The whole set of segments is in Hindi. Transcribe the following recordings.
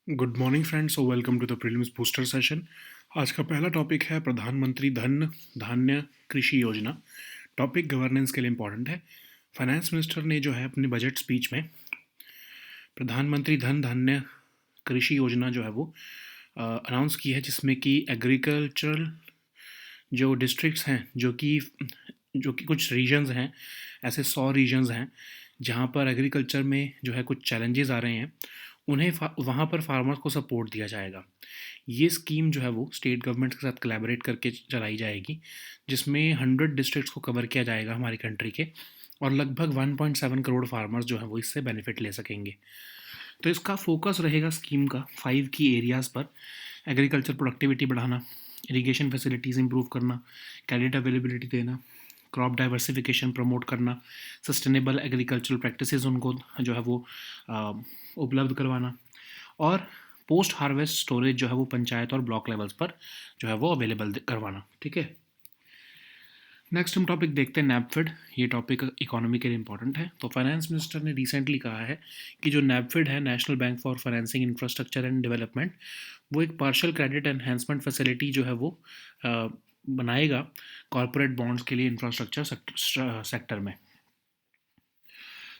गुड मॉर्निंग फ्रेंड्स और welcome to the prelims booster session. आज का पहला टॉपिक है प्रधानमंत्री धन धान्य कृषि योजना। टॉपिक गवर्नेंस के लिए इम्पॉर्टेंट है। फाइनेंस मिनिस्टर ने जो है अपनी बजट स्पीच में प्रधानमंत्री धन धान्य कृषि योजना जो है वो अनाउंस की है, जिसमें कि एग्रीकल्चरल जो डिस्ट्रिक्ट्स हैं, जो कि कुछ रीजन्स हैं, ऐसे 100 रीजन्स हैं जहाँ पर एग्रीकल्चर में जो है कुछ चैलेंजेस आ रहे हैं, उन्हें वहाँ पर फार्मर्स को सपोर्ट दिया जाएगा। ये स्कीम जो है वो स्टेट गवर्नमेंट के साथ कोलैबोरेट करके चलाई जाएगी, जिसमें 100 डिस्ट्रिक्ट्स को कवर किया जाएगा हमारी कंट्री के, और लगभग 1.7 करोड़ फार्मर्स जो हैं वो इससे बेनिफिट ले सकेंगे। तो इसका फोकस रहेगा स्कीम का 5 की एरियाज़ पर। एग्रीकल्चर प्रोडक्टिविटी बढ़ाना, इरिगेशन फैसिलिटीज़ इंप्रूव करना, क्रेडिट अवेलेबिलिटी देना, क्रॉप डाइवर्सिफिकेशन प्रमोट करना, सस्टेनेबल एग्रीकल्चरल प्रैक्टिसेस उनको जो है वो उपलब्ध करवाना, और पोस्ट हार्वेस्ट स्टोरेज जो है वो पंचायत और ब्लॉक लेवल्स पर जो है वो अवेलेबल करवाना। ठीक है, नेक्स्ट हम टॉपिक देखते हैं नैपफिड। ये टॉपिक इकोनॉमी के लिए इंपॉर्टेंट है। तो फाइनेंस मिनिस्टर ने रिसेंटली कहा है कि जो नैपफिड है, national bank for financing infrastructure and development, वो एक पार्शियल क्रेडिट एनहेंसमेंट फैसिलिटी जो है वो बनाएगा कॉरपोरेट बॉन्ड्स के लिए इंफ्रास्ट्रक्चर सेक्टर में।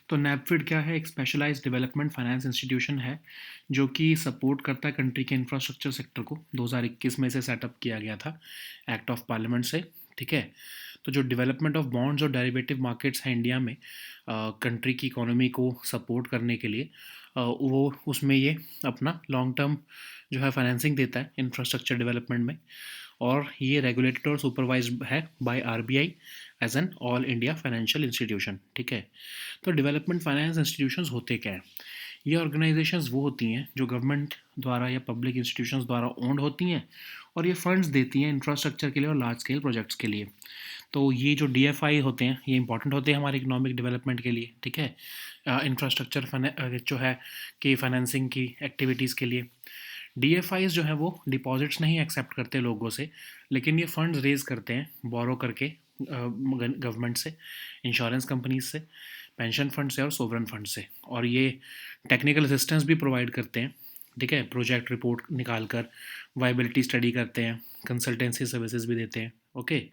तो नैपफिड क्या है? एक स्पेशलाइज्ड डेवलपमेंट फाइनेंस इंस्टीट्यूशन है जो कि सपोर्ट करता है कंट्री के इंफ्रास्ट्रक्चर सेक्टर को। 2021 में से सेटअप किया गया था एक्ट ऑफ पार्लियामेंट से। ठीक है, तो जो डेवलपमेंट ऑफ बॉन्ड्स और डेरिवेटिव मार्केट्स हैं इंडिया में, कंट्री की इकोनॉमी को सपोर्ट करने के लिए, वो उसमें ये अपना लॉन्ग टर्म जो है फाइनेंसिंग देता है इंफ्रास्ट्रक्चर डेवलपमेंट में। और ये रेगुलेटेड और सुपरवाइज्ड है by RBI as an all India financial institution. ठीक है, तो डेवलपमेंट फाइनेंस इंस्टीट्यूशंस होते क्या हैं? ये ऑर्गेनाइजेशंस वो होती हैं जो गवर्नमेंट द्वारा या पब्लिक इंस्टीट्यूशंस द्वारा ओन्ड होती हैं, और ये फंड्स देती हैं इंफ्रास्ट्रक्चर के लिए और लार्ज स्केल प्रोजेक्ट्स के लिए। तो ये जो डीएफआई होते हैं, ये इंपॉर्टेंट होते हैं हमारे इकोनॉमिक डेवलपमेंट के लिए। ठीक है, इंफ्रास्ट्रक्चर जो है कि फाइनेंसिंग की एक्टिविटीज़ के लिए। डीएफआईज जो है वो डिपॉजिट्स नहीं एक्सेप्ट करते लोगों से, लेकिन ये फंड्स रेज करते हैं बोरो करके गवर्नमेंट से, इंश्योरेंस कंपनीज से, पेंशन फंड से और सोवरन फंड से। और ये टेक्निकल असिस्टेंस भी प्रोवाइड करते हैं। ठीक है, प्रोजेक्ट रिपोर्ट निकाल कर वाइबिलिटी स्टडी करते हैं, कंसल्टेंसी सर्विसेज भी देते हैं। ओके,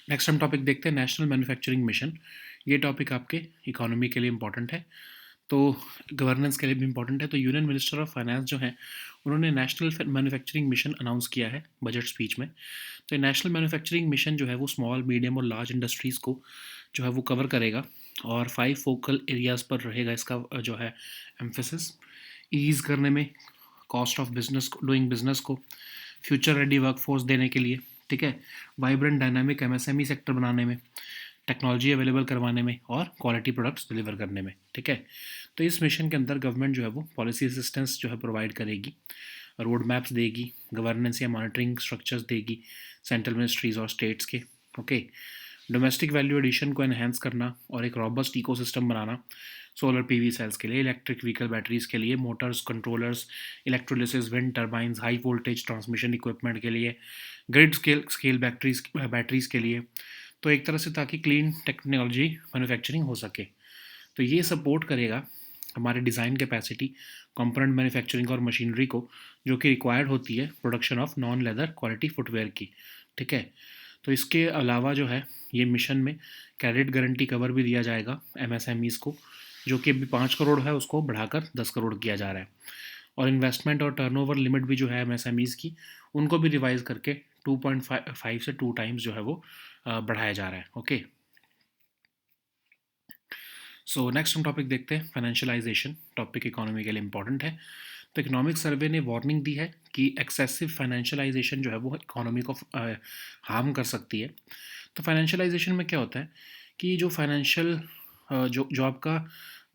नेक्स्ट हम टॉपिक देखते हैं नेशनल मैन्युफैक्चरिंग मिशन। ये टॉपिक आपके इकोनॉमी के लिए इंपॉर्टेंट है, तो गवर्नेंस के लिए भी इंपॉर्टेंट है। तो यूनियन मिनिस्टर ऑफ फाइनेंस जो है, उन्होंने नेशनल मैन्युफैक्चरिंग मिशन अनाउंस किया है बजट स्पीच में। तो ये नेशनल मैन्युफैक्चरिंग मिशन जो है वो स्मॉल, मीडियम और लार्ज इंडस्ट्रीज़ को जो है वो कवर करेगा, और 5 फोकल एरियाज़ पर रहेगा इसका जो है एम्फेसिस। ईज़ करने में cost of business doing business को, फ्यूचर रेडी वर्कफोर्स देने के लिए। ठीक है, वाइब्रेंट डायनामिक एमएसएमई सेक्टर बनाने में, टेक्नोलॉजी अवेलेबल करवाने में, और क्वालिटी प्रोडक्ट्स डिलीवर करने में। ठीक है, तो इस मिशन के अंदर गवर्नमेंट जो है वो पॉलिसी असिस्टेंस जो है प्रोवाइड करेगी, रोड मैप्स देगी, गवर्नेंस या मॉनिटरिंग स्ट्रक्चर्स देगी सेंट्रल मिनिस्ट्रीज़ और स्टेट्स के। ओके, डोमेस्टिक वैल्यू एडिशन को एनहेंस करना और एक रॉबस्ट इकोसिस्टम बनाना, सोलर पीवी सेल्स के लिए, इलेक्ट्रिक व्हीकल बैटरीज़ के लिए, Motors, controllers, electrolysis, wind turbines, high voltage transmission equipment के लिए, ग्रिड स्केल बैटरीज़ के लिए। तो एक तरह से ताकि क्लीन टेक्नोलॉजी मैन्युफैक्चरिंग हो सके। तो ये सपोर्ट करेगा हमारे डिज़ाइन कैपेसिटी, कंपोनेंट मैन्युफैक्चरिंग और मशीनरी को, जो कि रिक्वायर्ड होती है production of non leather quality footwear की। ठीक है, तो इसके अलावा जो है ये मिशन में क्रेडिट गारंटी कवर भी दिया जाएगा एमएसएमईज़ को, जो कि अभी 5 करोड़ है उसको बढ़ाकर 10 करोड़ किया जा रहा है। और इन्वेस्टमेंट और टर्नओवर लिमिट भी जो है एमएसएमईज़ की, उनको भी रिवाइज करके 2.5 से 2 टाइम्स जो है वो बढ़ाया जा रहा है। ओके, सो नेक्स्ट हम टॉपिक देखते हैं फाइनेंशियलाइजेशन। टॉपिक इकोनॉमी के लिए इंपॉर्टेंट है। तो इकोनॉमिक सर्वे ने वार्निंग दी है कि एक्सेसिव फाइनेंशियलाइजेशन जो है वो इकोनॉमी को हार्म कर सकती है। तो फाइनेंशियलाइजेशन में क्या होता है कि जो फाइनेंशियल जो जो आपका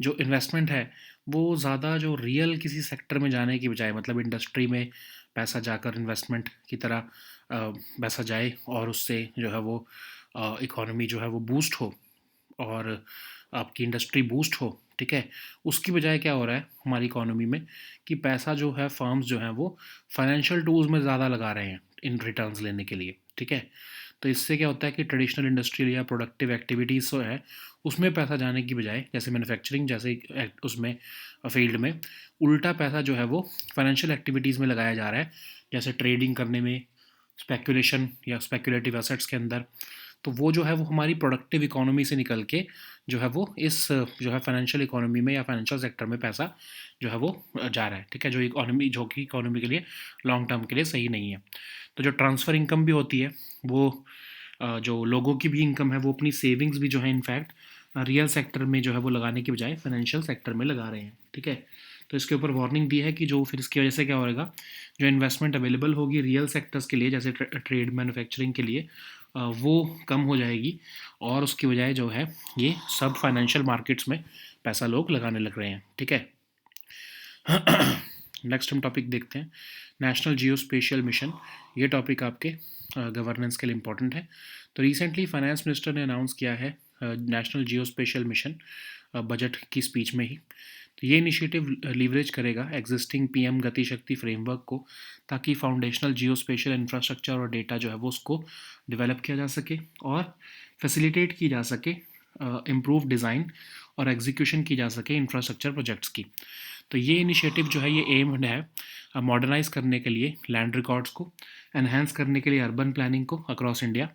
जो इन्वेस्टमेंट है, वो ज़्यादा जो रियल किसी सेक्टर में जाने की बजाय, मतलब इंडस्ट्री में पैसा जाकर इन्वेस्टमेंट की तरह पैसा जाए, और उससे जो है वो इकोनॉमी जो है वो बूस्ट हो और आपकी इंडस्ट्री बूस्ट हो। ठीक है, उसकी बजाय क्या हो रहा है हमारी इकोनॉमी में कि पैसा जो है फर्म्स जो हैं वो फाइनेंशियल टूल्स में ज़्यादा लगा रहे हैं इन रिटर्न्स लेने के लिए। ठीक है, तो इससे क्या होता है कि ट्रेडिशनल इंडस्ट्रियल या प्रोडक्टिव एक्टिविटीज़ जो है उसमें पैसा जाने की बजाय, जैसे मैन्युफैक्चरिंग जैसे उसमें फील्ड में, उल्टा पैसा जो है वो फाइनेंशियल एक्टिविटीज़ में लगाया जा रहा है, जैसे ट्रेडिंग करने में, स्पेकुलेशन या स्पेकुलेटिव एसेट्स के अंदर। तो वो जो है वो हमारी प्रोडक्टिव इकोनॉमी से निकल के जो है वो इस जो है फाइनेंशियल इकोनॉमी में या फाइनेंशियल सेक्टर में पैसा जो है वो जा रहा है, ठीक है, जो कि इकोनॉमी के लिए लॉन्ग टर्म के लिए सही नहीं है। तो जो ट्रांसफ़र इनकम भी होती है वो जो लोगों की भी इनकम है वो अपनी सेविंग्स भी जो है इनफैक्ट रियल सेक्टर में जो है वो लगाने की बजाय फाइनेंशियल सेक्टर में लगा रहे हैं, ठीक है। तो इसके ऊपर वार्निंग दी है कि जो फिर इसकी वजह से क्या होगा, जो इन्वेस्टमेंट अवेलेबल होगी रियल सेक्टर्स के लिए जैसे ट्रेड मैन्युफैक्चरिंग के लिए वो कम हो जाएगी, और उसकी बजाय जो है ये सब फाइनेंशियल मार्केट्स में पैसा लोग लगाने लग रहे हैं, ठीक है। नेक्स्ट हम टॉपिक देखते हैं, नेशनल जियो स्पेशियल मिशन। ये टॉपिक आपके गवर्नेंस के लिए इम्पोर्टेंट है। तो रिसेंटली फाइनेंस मिनिस्टर ने अनाउंस किया है national geospatial mission budget की स्पीच में ही। तो ये इनिशिएटिव लीवरेज करेगा existing PM Gati Shakti framework को, ताकि फाउंडेशनल जियो स्पेशियल इंफ्रास्ट्रक्चर और डेटा जो है वो उसको डेवलप किया जा सके और फैसिलिटेट की जा सके, इम्प्रूव डिज़ाइन और एग्जीक्यूशन की जा सके इंफ्रास्ट्रक्चर प्रोजेक्ट्स की। तो ये इनिशिएटिव जो है ये एम्ड है मॉडर्नाइज करने के लिए लैंड रिकॉर्ड्स को, एनहेंस करने के लिए अर्बन प्लानिंग को अक्रॉस इंडिया।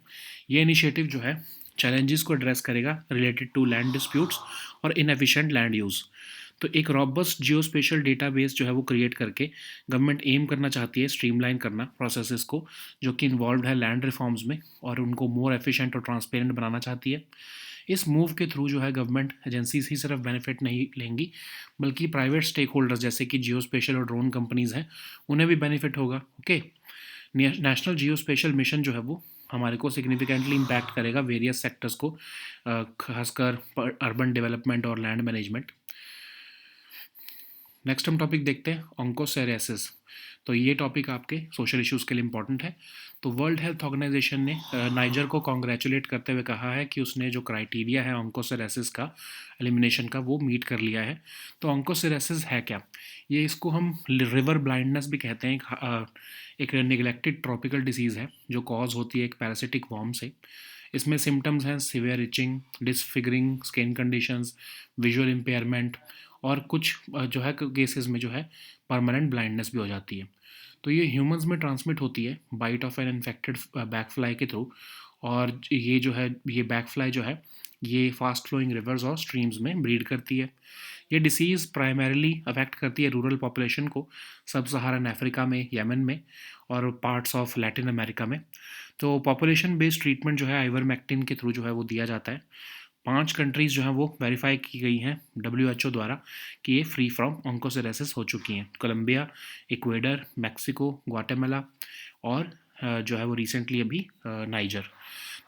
ये इनिशिएटिव जो है चैलेंजेस को एड्रेस करेगा रिलेटेड टू लैंड डिस्प्यूट्स और इनएफिशिएंट लैंड यूज़। तो एक रॉबस्ट जियो स्पेशल डेटाबेस जो है वो क्रिएट करके गवर्नमेंट एम करना चाहती है स्ट्रीमलाइन करना प्रोसेसेस को जो कि इन्वॉल्व है लैंड रिफॉर्म्स में, और उनको मोर एफिशिएंट और ट्रांसपेरेंट बनाना चाहती है। इस मूव के थ्रू जो है गवर्नमेंट एजेंसीज ही सिर्फ बेनिफिट नहीं लेंगी, बल्कि प्राइवेट स्टेक होल्डर्स जैसे कि जियो स्पेशल और ड्रोन कंपनीज़ हैं उन्हें भी बेनिफिट होगा, ओके। नेशनल जियो स्पेशल मिशन जो है वो हमारे को सिग्निफिकेंटली इम्पैक्ट करेगा वेरियस सेक्टर्स को, खासकर अर्बन डेवलपमेंट और लैंड मैनेजमेंट। नेक्स्ट हम टॉपिक देखते हैं ऑन्कोसेरेसिस। तो ये टॉपिक आपके सोशल इश्यूज़ के लिए इम्पॉर्टेंट है। तो वर्ल्ड हेल्थ ऑर्गेनाइजेशन ने नाइजर को कॉन्ग्रेचुलेट करते हुए कहा है कि उसने जो क्राइटेरिया है ऑन्कोसेरेसिस का एलिमिनेशन का वो मीट कर लिया है। तो ऑन्कोसेरेसिस है क्या, ये इसको हम रिवर ब्लाइंडनेस भी कहते हैं। एक निगलेक्टेड ट्रॉपिकल डिसीज़ है जो कॉज होती है एक पैरासिटिक वॉर्म से। इसमें सिम्टम्स हैं severe itching, disfiguring skin conditions, visual impairment, और कुछ जो है केसेस में जो है परमानेंट ब्लाइंडनेस भी हो जाती है। तो ये ह्यूमंस में ट्रांसमिट होती है bite of an infected back fly के थ्रू, और ये जो है ये बैक फ्लाई जो है ये फास्ट फ्लोइंग रिवर्स और स्ट्रीम्स में ब्रीड करती है। ये डिसीज़ प्राइमरीली अफेक्ट करती है रूरल पॉपुलेशन को सब सहारन अफ्रीका में, यमन में और पार्ट्स ऑफ लैटिन अमेरिका में। तो पॉपुलेशन बेस्ड ट्रीटमेंट जो है आइवरमेक्टिन के थ्रू जो है वो दिया जाता है। 5 कंट्रीज़ जो हैं वो वेरीफाई की गई हैं WHO द्वारा कि ये फ्री फ्रॉम ऑन्कोसेरेसिस हो चुकी हैं, कोलंबिया, इक्वेडर, मैक्सिको, ग्वाटेमाला और जो है वो रिसेंटली अभी नाइजर।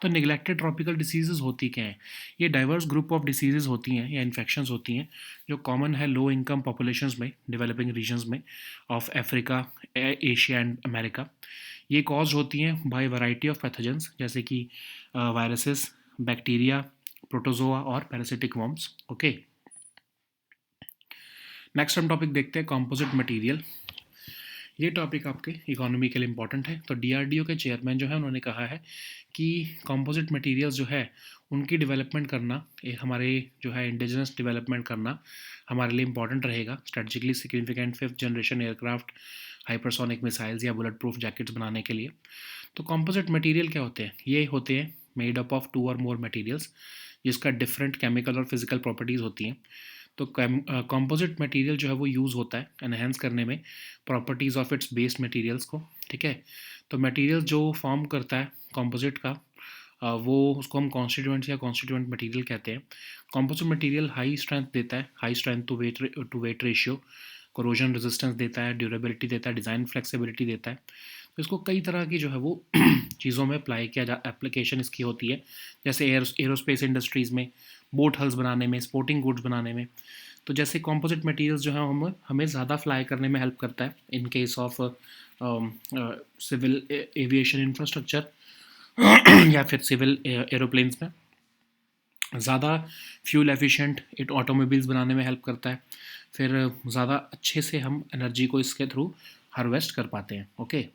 तो निगलेक्टेड ट्रॉपिकल डिसीज़ होती क्या हैं, ये डाइवर्स ग्रुप ऑफ डिसीज़ होती हैं या इन्फेक्शंस होती हैं जो कॉमन है लो इनकम पॉपुलेशंस में, डेवलपिंग रीजन्स में of Africa, Asia and America. ये कॉज होती हैं बाय वैरायटी ऑफ पैथोजेंस जैसे कि वायरसेस, बैक्टीरिया, प्रोटोजोआ और पैरासिटिक वॉर्म्स, ओके। नेक्स्ट हम टॉपिक देखते हैं कंपोजिट मटेरियल। ये टॉपिक आपके इकोनॉमी के लिए इंपॉर्टेंट है। तो DRDO के चेयरमैन जो है उन्होंने कहा है कि कंपोजिट मटेरियल्स जो है उनकी डेवलपमेंट करना, हमारे जो है इंडिजिनस डेवलपमेंट करना हमारे लिए इंपॉर्टेंट रहेगा। Strategically significant 5th generation aircraft, hypersonic missiles या बुलेट प्रूफ जैकेट्स बनाने के लिए। तो कंपोजिट मटेरियल क्या होते हैं, ये होते हैं मेड अप ऑफ 2 और मोर मटेरियल्स जिसका डिफरेंट केमिकल और फिजिकल प्रॉपर्टीज़ होती हैं। तो कंपोजिट मटेरियल जो है वो यूज़ होता है एनहेंस करने में properties of its based materials को, ठीक है। तो मटेरियल जो फॉर्म करता है कंपोजिट का वो उसको हम कॉन्स्टिट्यूएंट्स या कॉन्स्टिट्यूएंट मटेरियल कहते हैं। कंपोजिट मटेरियल हाई स्ट्रेंथ देता है, high strength to weight ratio, corrosion resistance देता है, ड्यूरेबिलिटी देता है, डिज़ाइन फ्लेक्सिबिलिटी देता है। तो इसको कई तरह की जो है वो चीज़ों में अप्लाई किया जा एप्लीकेशन इसकी होती है, जैसे एरोस्पेस इंडस्ट्रीज़ में, बोट हल्स बनाने में, स्पोर्टिंग गुड्स बनाने में। तो जैसे कंपोजिट मटेरियल्स जो है हमें ज़्यादा फ्लाई करने में हेल्प करता है in case of civil aviation infrastructure या फिर सिविल एरोप्लेन्स में। ज़्यादा फ्यूल एफिशिएंट इट ऑटोमोबाइल्स बनाने में हेल्प करता है। फिर ज़्यादा अच्छे से हम एनर्जी को इसके थ्रू हार्वेस्ट कर पाते हैं, ओके।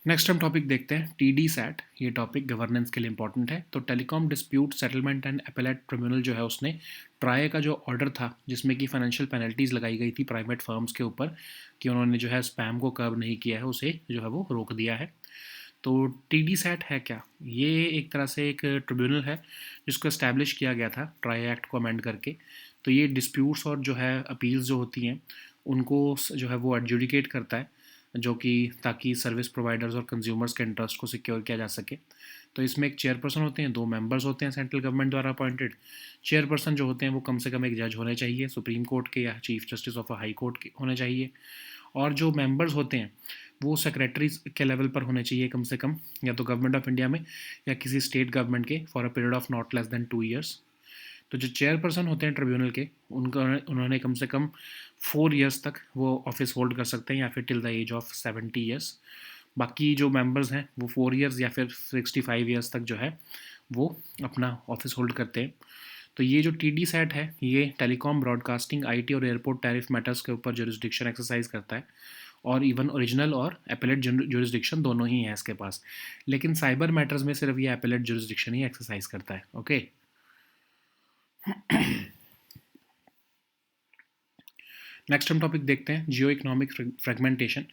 नेक्स्ट हम टॉपिक देखते हैं टी सैट। ये टॉपिक गवर्नेंस के लिए इंपॉर्टेंट है। तो telecom dispute settlement and appellate tribunal जो है उसने ट्राई का जो ऑर्डर था जिसमें कि फाइनेंशियल पेनल्टीज़ लगाई गई थी प्राइवेट फर्म्स के ऊपर कि उन्होंने जो है स्पैम को कर्व नहीं किया है, उसे जो है वो रोक दिया है। तो टी सैट है क्या? ये एक तरह से एक ट्रिब्यूनल है जिसको इस्टेब्लिश किया गया था ट्राई एक्ट को अमेंड करके। तो ये डिस्प्यूट्स और जो है अपील्स जो होती हैं उनको जो है वो एडजुडिकेट करता है, जो कि ताकि सर्विस प्रोवाइडर्स और कंज्यूमर्स के इंटरेस्ट को सिक्योर किया जा सके। तो इसमें एक चेयरपर्सन होते हैं, 2 मेंबर्स होते हैं सेंट्रल गवर्नमेंट द्वारा अपॉइंटेड। चेयरपर्सन जो होते हैं वो कम से कम एक जज होने चाहिए, सुप्रीम कोर्ट के या chief justice of high court के होने चाहिए। और जो मेंबर्स होते हैं वो सेक्रेटरी के लेवल पर होने चाहिए कम से कम, या तो गवर्नमेंट ऑफ इंडिया में या किसी स्टेट गवर्नमेंट के, for a period of not less than 2 years. तो जो चेयरपर्सन होते हैं ट्रिब्यूनल के, उनका उन्होंने कम से कम 4 ईयर्स तक वो ऑफिस होल्ड कर सकते हैं या फिर till the age of 70 years. बाकी जो मेंबर्स हैं वो 4 ईयर्स या फिर 65 ईयर्स तक जो है वो अपना ऑफिस होल्ड करते हैं। तो ये जो टी सैट है ये टेलीकॉम, ब्रॉडकास्टिंग, आईटी और एयरपोर्ट टैरिफ मैटर्स के ऊपर जुरिस्डिक्शन एक्सरसाइज करता है। और इवन ओरिजिनल और एपेलेट जुरिस्डिक्शन दोनों ही हैं इसके पास, लेकिन साइबर मैटर्स में सिर्फ ये एपेलेट जुरिस्डिक्शन ही एक्सरसाइज करता है। ओके। नेक्स्ट हम टॉपिक देखते हैं जियो इकोनॉमिक फ्रेगमेंटेशन।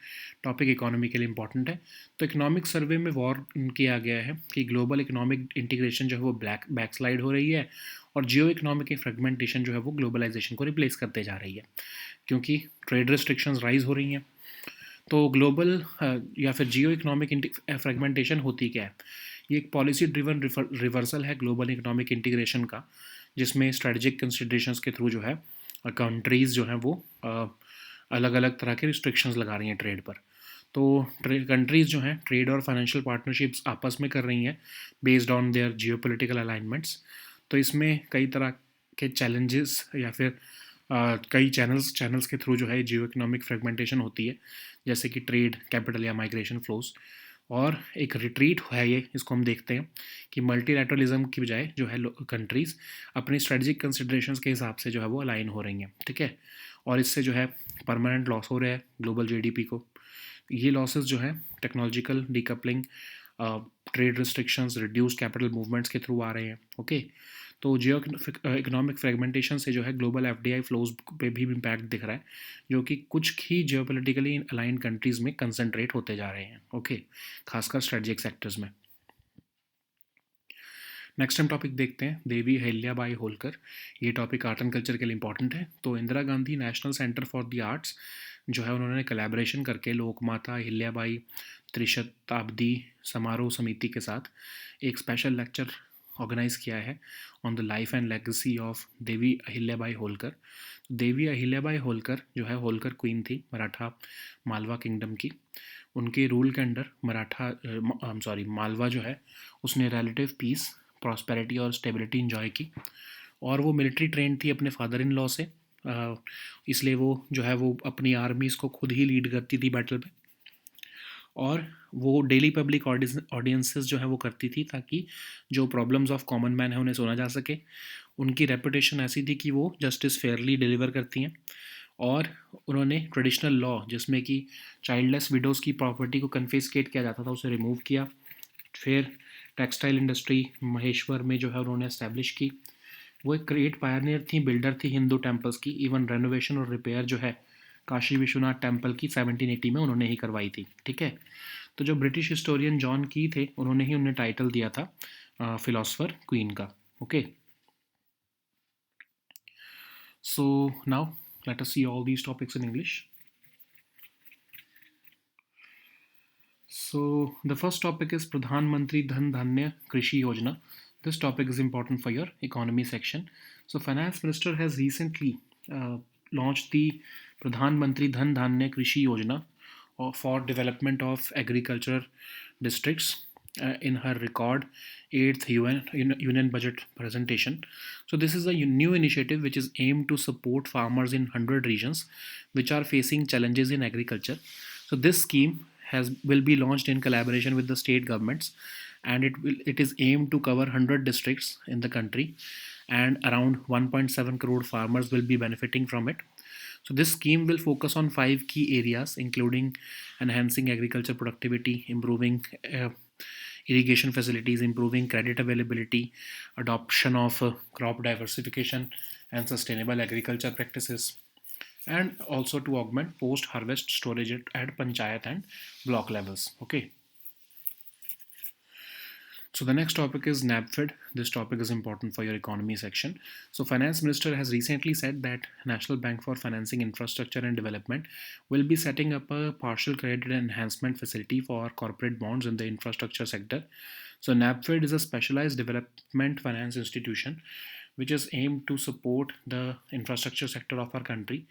टॉपिक इकोनॉमी के लिए इंपॉर्टेंट है। तो इकोनॉमिक सर्वे में वॉर किया गया है कि ग्लोबल इकोनॉमिक इंटीग्रेशन जो है वो बैकस्लाइड हो रही है और जियो इकोनॉमिक फ्रेगमेंटेशन जो है वो ग्लोबलाइजेशन को रिप्लेस करते जा रही है, क्योंकि ट्रेड रिस्ट्रिक्शंस राइज हो रही हैं। तो ग्लोबल या फिर जियो इकोनॉमिक फ्रेगमेंटेशन होती क्या है? ये एक पॉलिसी ड्रिवन रिवर्सल है ग्लोबल इकोनॉमिक इंटीग्रेशन का, जिसमें स्ट्रेटजिक कंसिडरेशंस के थ्रू जो है कंट्रीज़ जो हैं वो अलग अलग तरह के रिस्ट्रिक्शंस लगा रही हैं ट्रेड पर। तो कंट्रीज़ जो हैं ट्रेड और फाइनेंशियल पार्टनरशिप्स आपस में कर रही हैं based on their geopolitical alignments. तो इसमें कई तरह के चैलेंजेस या फिर कई चैनल्स के थ्रू जो है जियो इकोनॉमिक फ्रेगमेंटेशन होती है, जैसे कि ट्रेड, कैपिटल या माइग्रेशन फ्लोज। और एक रिट्रीट है ये, इसको हम देखते हैं कि मल्टीलैटरलिज्म की बजाय जो है कंट्रीज़ अपनी स्ट्रेटजिक कंसिडरेशंस के हिसाब से जो है वो अलाइन हो रही हैं। ठीक है। और इससे जो है परमानेंट लॉस हो रहा है ग्लोबल जीडीपी को। ये लॉसेस जो है technological decoupling, trade restrictions, reduce capital movements के थ्रू आ रहे हैं। ओके। तो जियो इकोनॉमिक फ्रेगमेंटेशन से जो है ग्लोबल एफडीआई फ्लोज पे भी इम्पैक्ट दिख रहा है, जो कि कुछ ही जियोपॉलिटिकली अलाइन कंट्रीज़ में कंसंट्रेट होते जा रहे हैं। ओके। खासकर स्ट्रेटजिक सेक्टर्स में। नेक्स्ट हम टॉपिक देखते हैं देवी अहिल्याबाई होलकर। ये टॉपिक आर्ट एंड कल्चर के लिए इंपॉर्टेंट है। तो Indira Gandhi national centre for the arts जो है उन्होंने कोलैबोरेशन करके लोकमाता अहिल्याबाई त्रिशताब्दी समारोह समिति के साथ एक स्पेशल लेक्चर ऑर्गेनाइज किया है on the life and legacy of Devi Ahilyabai Holkar. Devi Ahilyabai Holkar जो है होलकर क्वीन थी मराठा मालवा किंगडम की। उनके रूल के अंडर मालवा जो है उसने रिलेटिव पीस, प्रॉस्पेरिटी और स्टेबिलिटी इंजॉय की। और वो मिलिट्री ट्रेंड थी अपने फादर इन लॉ से, इसलिए वो जो है वो अपनी आर्मीज़ को खुद ही लीड करती थी बैटल पे। और वो डेली पब्लिक ऑडियंसेस जो है वो करती थी ताकि जो प्रॉब्लम्स ऑफ कॉमन मैन है उन्हें सुना जा सके। उनकी रेपुटेशन ऐसी थी कि वो जस्टिस फेयरली डिलीवर करती हैं। और उन्होंने ट्रेडिशनल लॉ जिसमें कि चाइल्डलेस विडोज़ की प्रॉपर्टी को कन्फिस्केट किया जाता था उसे रिमूव किया। फिर टेक्सटाइल इंडस्ट्री महेश्वर में जो है उन्होंने इस्टेब्लिश की। वो एक ग्रेट पायनियर थी, बिल्डर थी हिंदू टेम्पल्स की। इवन रेनोवेशन और रिपेयर जो है काशी विश्वनाथ टेम्पल की 1780 में उन्होंने ही करवाई थी। ठीक है। तो जो ब्रिटिश हिस्टोरियन जॉन की थे उन्होंने ही उन्हें टाइटल दिया था फिलोसफर क्वीन का। Okay. So now let us see all these topics in English. So the first topic is Pradhan Mantri Dhan Dhanya Krishi Yojana. This topic is important for your economy section. So finance minister has recently launched the Pradhan Mantri Dhan Dhanya Krishi Yojana for development of agriculture districts in her record 8th union budget presentation. So this is a new initiative which is aimed to support farmers in 100 regions which are facing challenges in agriculture. So this scheme will be launched in collaboration with the state governments, and it is aimed to cover 100 districts in the country, and around 1.7 crore farmers will be benefiting from it. So this scheme will focus on five key areas, including enhancing agriculture productivity, improving irrigation facilities, improving credit availability, adoption of crop diversification and sustainable agriculture practices, and also to augment post-harvest storage at panchayat and block levels. Okay. So the next topic is NABFID. This topic is important for your economy section. So Finance Minister has recently said that National Bank for Financing Infrastructure and Development will be setting up a partial credit enhancement facility for corporate bonds in the infrastructure sector. So NABFID is a specialized development finance institution which is aimed to support the infrastructure sector of our country.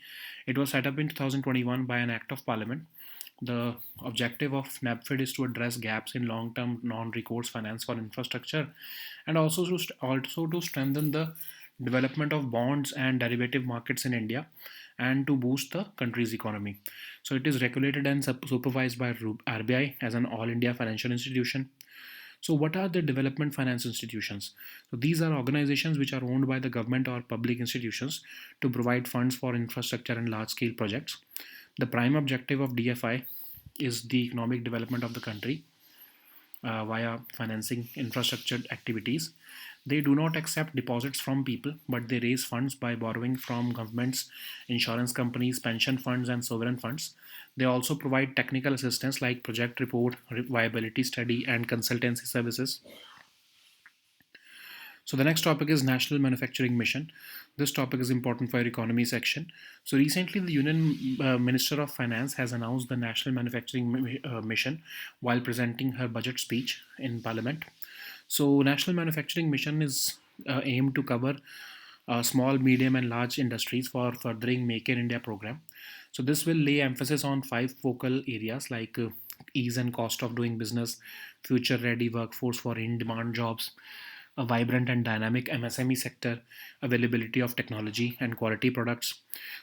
It was set up in 2021 by an act of parliament. The objective of NABFID is to address gaps in long-term non-recourse finance for infrastructure, and also to strengthen the development of bonds and derivative markets in India, and to boost the country's economy. So it is regulated and supervised by RBI as an all India financial institution. So what are the development finance institutions? So these are organizations which are owned by the government or public institutions to provide funds for infrastructure and large scale projects. The prime objective of DFI is the economic development of the country via financing infrastructure activities. They do not accept deposits from people, but they raise funds by borrowing from governments, insurance companies, pension funds, and sovereign funds. They also provide technical assistance like project report, viability study, and consultancy services. So the next topic is National Manufacturing Mission. This topic is important for your economy section. So recently, the Union Minister of Finance has announced the National Manufacturing Mission while presenting her budget speech in Parliament. So National Manufacturing Mission is aimed to cover small, medium, and large industries for furthering Make in India program. So this will lay emphasis on five focal areas like ease and cost of doing business, future-ready workforce for in-demand jobs, a vibrant and dynamic MSME sector, availability of technology and quality products.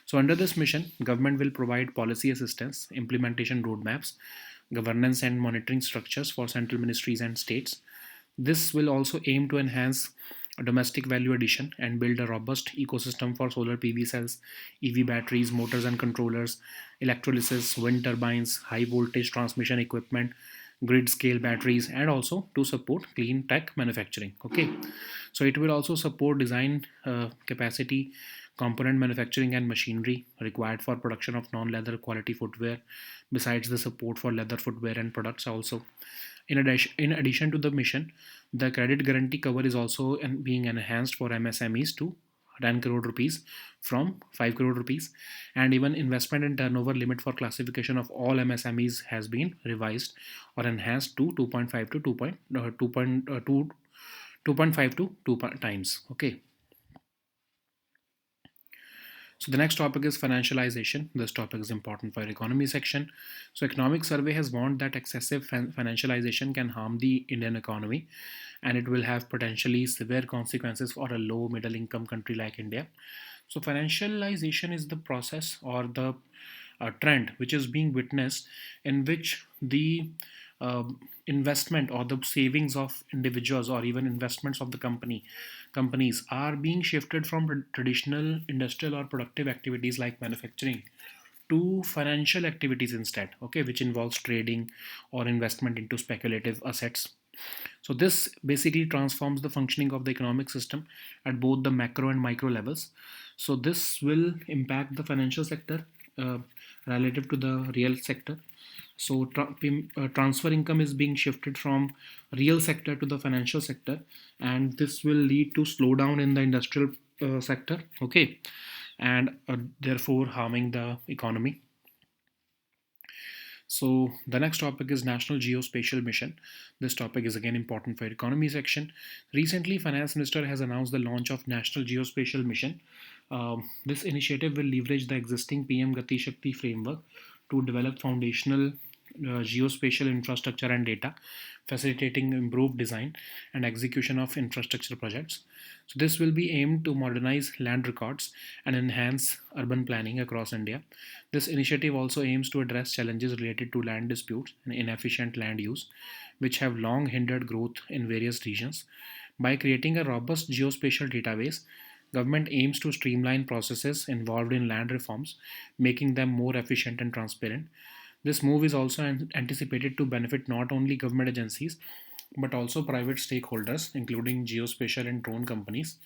So under this mission, government will provide policy assistance, implementation roadmaps, governance and monitoring structures for central ministries and states. This will also aim to enhance domestic value addition and build a robust ecosystem for solar PV cells, EV batteries, motors and controllers, electrolysis, wind turbines, high voltage transmission equipment, grid scale batteries, and also to support clean tech manufacturing. Okay, so it will also support design capacity, component manufacturing, and machinery required for production of non-leather quality footwear, besides the support for leather footwear and products also. In addition to the mission, the credit guarantee cover is also being enhanced for MSMEs to 10 crore rupees from 5 crore rupees, and even investment and turnover limit for classification of all MSMEs has been revised or enhanced to 2.5 to 2.5 to 2 times. Okay. So the next topic is financialization. This topic is important for your economy section. So economic survey has warned that excessive financialization can harm the Indian economy, and it will have potentially severe consequences for a low middle income country like India. So financialization is the process or the trend which is being witnessed, in which the uh, investment or the savings of individuals or even investments of the companies are being shifted from traditional industrial or productive activities like manufacturing to financial activities instead, okay, which involves trading or investment into speculative assets. So this basically transforms the functioning of the economic system at both the macro and micro levels. So this will impact the financial sector uh, relative to the real sector. So transfer income is being shifted from real sector to the financial sector, and this will lead to slowdown in the industrial sector, okay, and therefore harming the economy. So the next topic is National Geospatial Mission. This topic is again important for your economy section. Recently, Finance Minister has announced the launch of National Geospatial Mission. This initiative will leverage the existing PM Gati Shakti framework to develop foundational geospatial infrastructure and data, facilitating improved design and execution of infrastructure projects. So this will be aimed to modernize land records and enhance urban planning across India. This initiative also aims to address challenges related to land disputes and inefficient land use, which have long hindered growth in various regions. By creating a robust geospatial database, Government aims to streamline processes involved in land reforms, making them more efficient and transparent. This move is also anticipated to benefit not only government agencies but also private stakeholders, including geospatial and drone companies,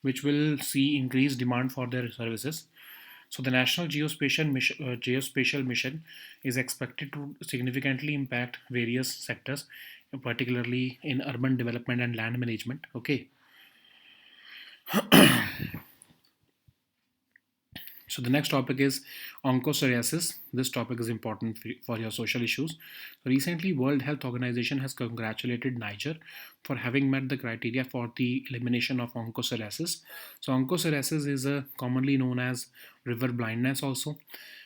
which will see increased demand for their services. So, the National Geospatial Mission is expected to significantly impact various sectors, particularly in urban development and land management. Okay. So the next topic is onchocerciasis. This topic is important for your social issues. Recently, World Health Organization has congratulated Niger for having met the criteria for the elimination of onchocerciasis. So onchocerciasis is commonly known as river blindness also,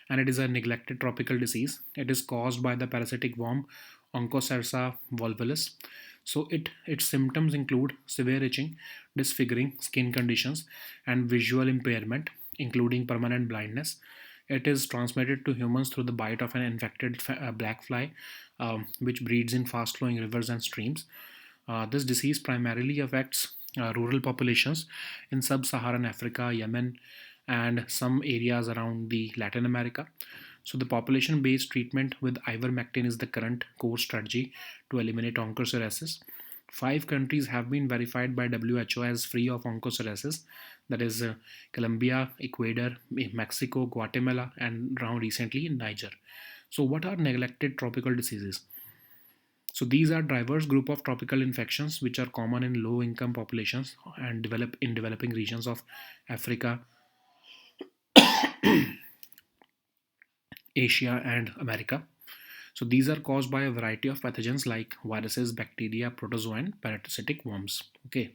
and it is a neglected tropical disease. It is caused by the parasitic worm Onchocerca volvulus. So its symptoms include severe itching, disfiguring skin conditions, and visual impairment, including permanent blindness. It is transmitted to humans through the bite of an infected black fly, which breeds in fast flowing rivers and streams. This disease primarily affects rural populations in sub Saharan Africa, Yemen, and some areas around the Latin America. So, the population based treatment with ivermectin is the current core strategy to eliminate onchocerciasis. Five countries have been verified by WHO as free of onchocerciasis, that is Colombia, Ecuador, Mexico, Guatemala, and now recently in Niger. So, what are neglected tropical diseases? So, these are diverse group of tropical infections which are common in low income populations and develop in developing regions of Africa, Asia, and America. So these are caused by a variety of pathogens like viruses, bacteria, protozoa, and parasitic worms. Okay.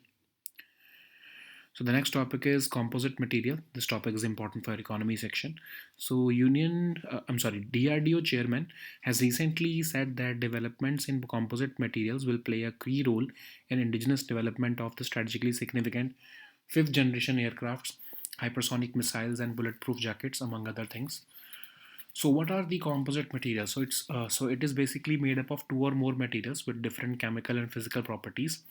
So the next topic is composite material. This topic is important for economy section. So DRDO chairman has recently said that developments in composite materials will play a key role in indigenous development of the strategically significant fifth generation aircrafts, hypersonic missiles, and bulletproof jackets, among other things. So what are the composite materials? So it is basically made up of two or more materials with different chemical and physical properties.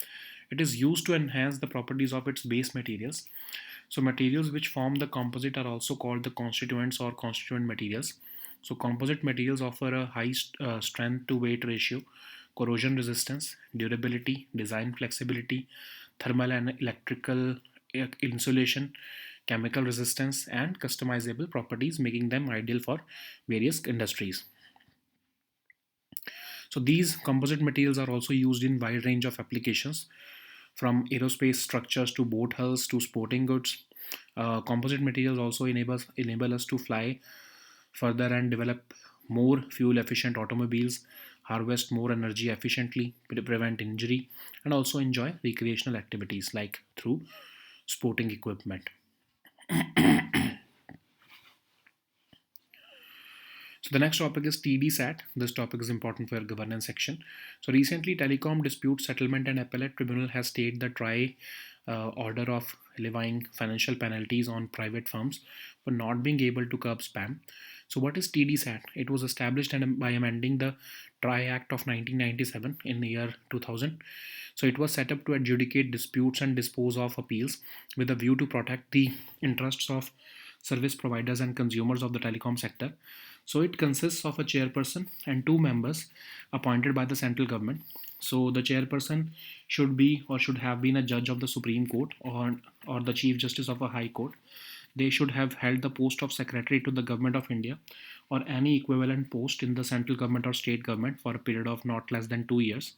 It is used to enhance the properties of its base materials. So materials which form the composite are also called the constituents or constituent materials. So composite materials offer a high strength to weight ratio, corrosion resistance, durability, design flexibility, thermal and electrical insulation, chemical resistance, and customizable properties, making them ideal for various industries. So these composite materials are also used in wide range of applications, from aerospace structures to boat hulls to sporting goods. Composite materials also enable us to fly further and develop more fuel efficient automobiles, harvest more energy efficiently, prevent injury, and also enjoy recreational activities like through sporting equipment. So the next topic is TD-SAT. This topic is important for your governance section. So recently, Telecom Dispute Settlement and Appellate Tribunal has stayed the order of levying financial penalties on private firms for not being able to curb spam. So what is TD-SAT? It was established by amending the TRI Act of 1997 in the year 2000. So it was set up to adjudicate disputes and dispose of appeals with a view to protect the interests of service providers and consumers of the telecom sector. So it consists of a chairperson and two members appointed by the central government. So the chairperson should be or should have been a judge of the Supreme Court or the Chief Justice of a High Court. They should have held the post of Secretary to the Government of India or any equivalent post in the central government or state government for a period of not less than 2 years.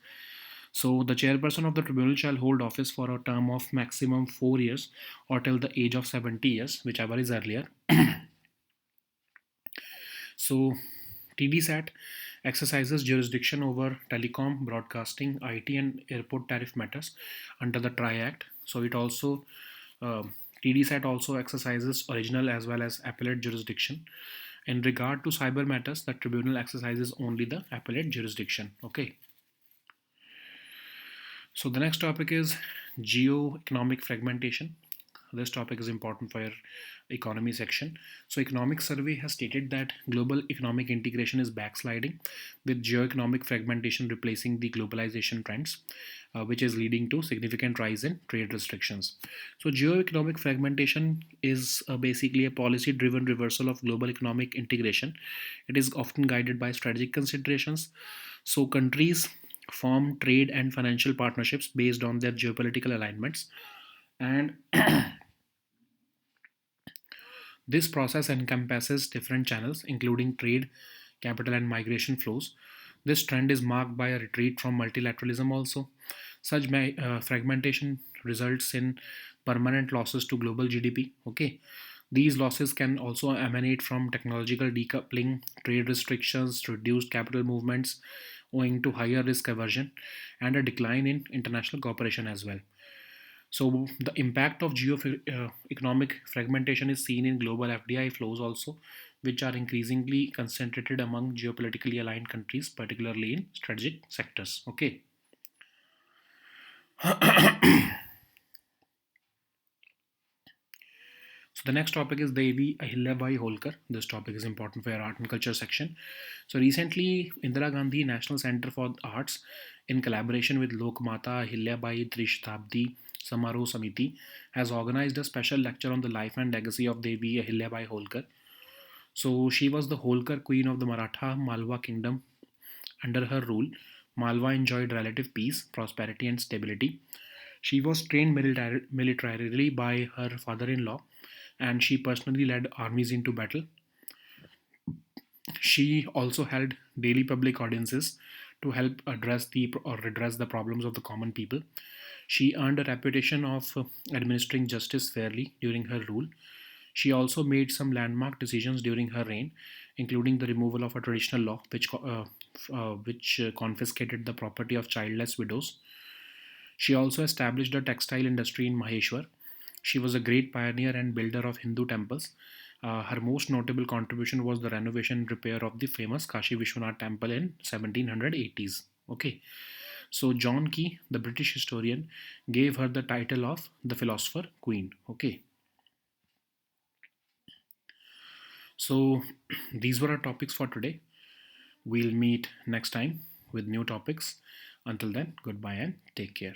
So the chairperson of the tribunal shall hold office for a term of maximum 4 years or till the age of 70 years, whichever is earlier. So TDSAT exercises jurisdiction over telecom, broadcasting, IT, and airport tariff matters under the TRI Act. So it also TDSAT also exercises original as well as appellate jurisdiction. In regard to cyber matters, the tribunal exercises only the appellate jurisdiction. Okay. So the next topic is geo-economic fragmentation. This topic is important for your economy section. So, economic survey has stated that global economic integration is backsliding, with geo-economic fragmentation replacing the globalization trends, which is leading to significant rise in trade restrictions. So, geo-economic fragmentation is basically a policy-driven reversal of global economic integration. It is often guided by strategic considerations. So, countries form trade and financial partnerships based on their geopolitical alignments, and this process encompasses different channels, including trade, capital, and migration flows. This trend is marked by a retreat from multilateralism also. Such fragmentation results in permanent losses to global GDP. Okay. These losses can also emanate from technological decoupling, trade restrictions, reduced capital movements owing to higher risk aversion, and a decline in international cooperation as well. So the impact of geo-economic fragmentation is seen in global FDI flows also, which are increasingly concentrated among geopolitically aligned countries, particularly in strategic sectors. Okay. So the next topic is Devi Ahilyabai Holkar. This topic is important for your art and culture section. So recently, Indira Gandhi National Center for Arts, in collaboration with Lokmata Ahilyabai Trishtabdi Samaroh Samiti, has organized a special lecture on the life and legacy of Devi Ahilyabai Holkar. So she was the Holkar queen of the Maratha Malwa kingdom. Under her rule, Malwa enjoyed relative peace, prosperity, and stability. She was trained militarily by her father in law, and she personally led armies into battle. She also held daily public audiences to help address the or redress the problems of the common people. She earned a reputation of administering justice fairly during her rule. She also made some landmark decisions during her reign, including the removal of a traditional law which confiscated the property of childless widows. She also established a textile industry in Maheshwar. She was a great pioneer and builder of Hindu temples. Her most notable contribution was the renovation and repair of the famous Kashi Vishwanath temple in 1780s. Okay, so John Key, the British historian, gave her the title of the Philosopher Queen. Okay, so these were our topics for today. We'll meet next time with new topics. Until then, goodbye and take care.